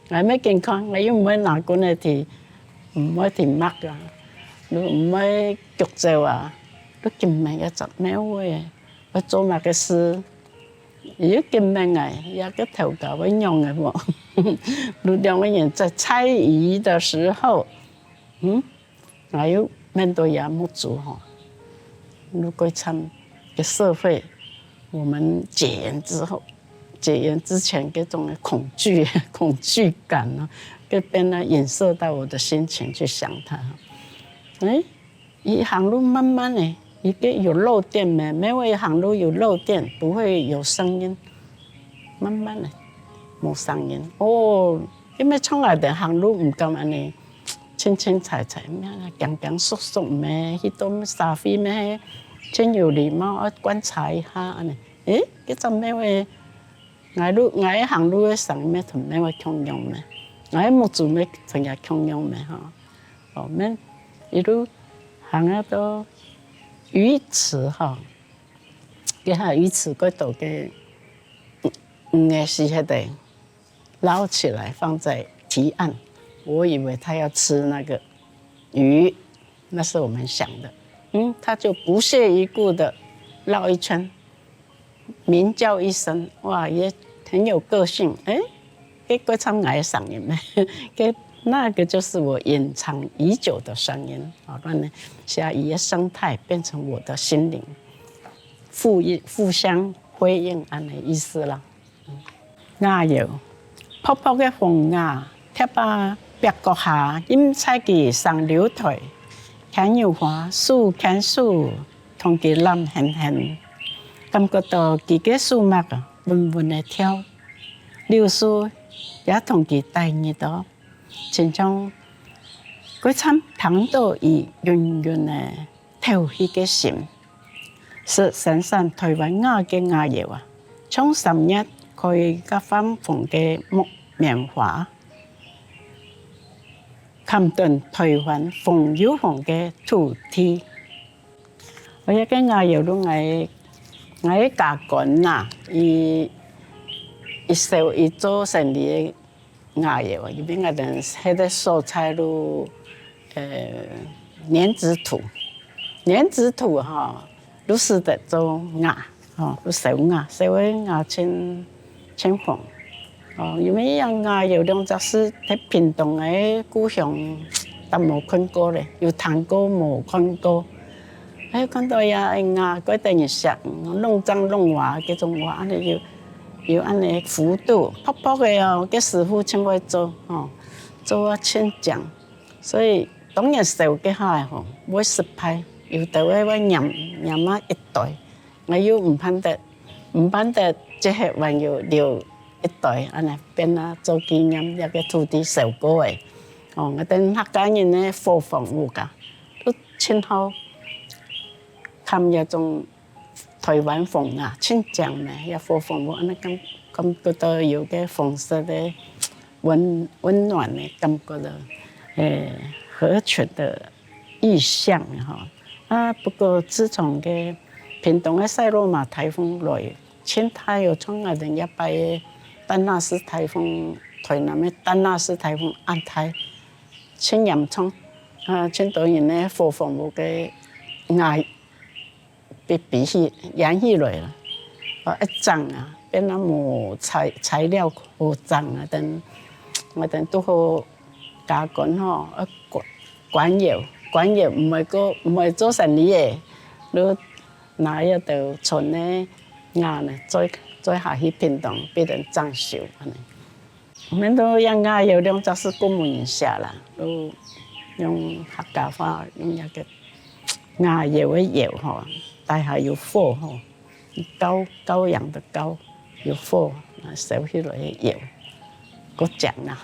我咩健康，我又唔會拿管嚟提，唔會提墨啊，你唔會腳皺啊，都見命一隻咩會，我做乜嘅事，又見命嘅，一個頭搞我用嘅喎。如兩個人在猜疑的時候，我又面對也冇做哈。如果參嘅社會，我們戒嚴之後。戒嚴之前，這種恐懼感呢，就變得影射到我的心情去想它。一行路慢慢的，一個有漏電沒？沒有一行路有漏電，不會有聲音。慢慢的，冇聲音。哦，因為從來的行路唔咁安尼，清清彩彩，咩講講說說咩，迄種社會咩，真有禮貌，我觀察一下安尼。這陣咩話？我行路嘅上面同咩話共用咩？我冇做咩成日共用咩哈？哦，咩一路行啊到魚池哈，佢喺魚池嗰度嘅魚是喺度撈起來放在堤岸，我以為他要吃那個魚，那是我們想的。他就不屑一顧的繞一圈，鳴叫一聲，哇也。很有個性，這個唱愛聲音呢，那個就是我隱藏已久的聲音啊！那呢，下雨的生態變成我的心靈，互相輝映安的意思啦。鴨油，泡泡的紅鴨，貼把白骨下，飲菜嘅上流腿，看油花，樹看樹，同佢諗輕輕，感覺到佢嘅樹脈啊。溫溫的跳，柳樹也同佢帶你到，親像嗰參糖豆魚圓圓的頭迄個心，是山上台灣鴨嘅鴨油啊，從3月開個放風嘅木棉花，看斷台灣風有風嘅土地，我一個鴨油都愛。我加工吶，伊做生意的鴨油，因為我哋迄個蔬菜路，蓮子土哈，都是得做鴨，都燒鴨青紅，因為一樣鴨油兩隻是喺屏東的故鄉，但冇看過咧，有聽過冇看過。看到呀，鴨嗰等於石，弄髒弄瓦嗰種話，安尼有安尼幅度，泡泡嘅哦，嘅師傅請我做，做啊千講，所以當然燒嘅下吼，會失敗，有時候我釀啊一袋，我又唔盼得，即係還要留一袋，安尼變啊做紀念一個土地燒過嘅，我等客家人咧火房有噶，都稱好。看一種台灣風啊，清醬呢，也火風我安尼感覺到有個紅色的溫暖的感覺到，和諧的意象哈。不過自從個屏東的塞羅馬颱風來，前台又從我哋一擺丹納斯颱風，台南的丹納斯颱風安台，真嚴重，真多人呢火風我嘅嗌。比起演起來了，一髒啊，變那麼材料好髒啊，我等都好加工吼，管油唔係做生意嘅，你拿一道存咧鴨呢，再下去屏東變成裝修安尼。我們都養鴨有兩隻是公務員下啦，都用客家話用一個鴨油嘅油吼。帶下有火吼，羔羊的羔有火，燒起來油，夠講啦。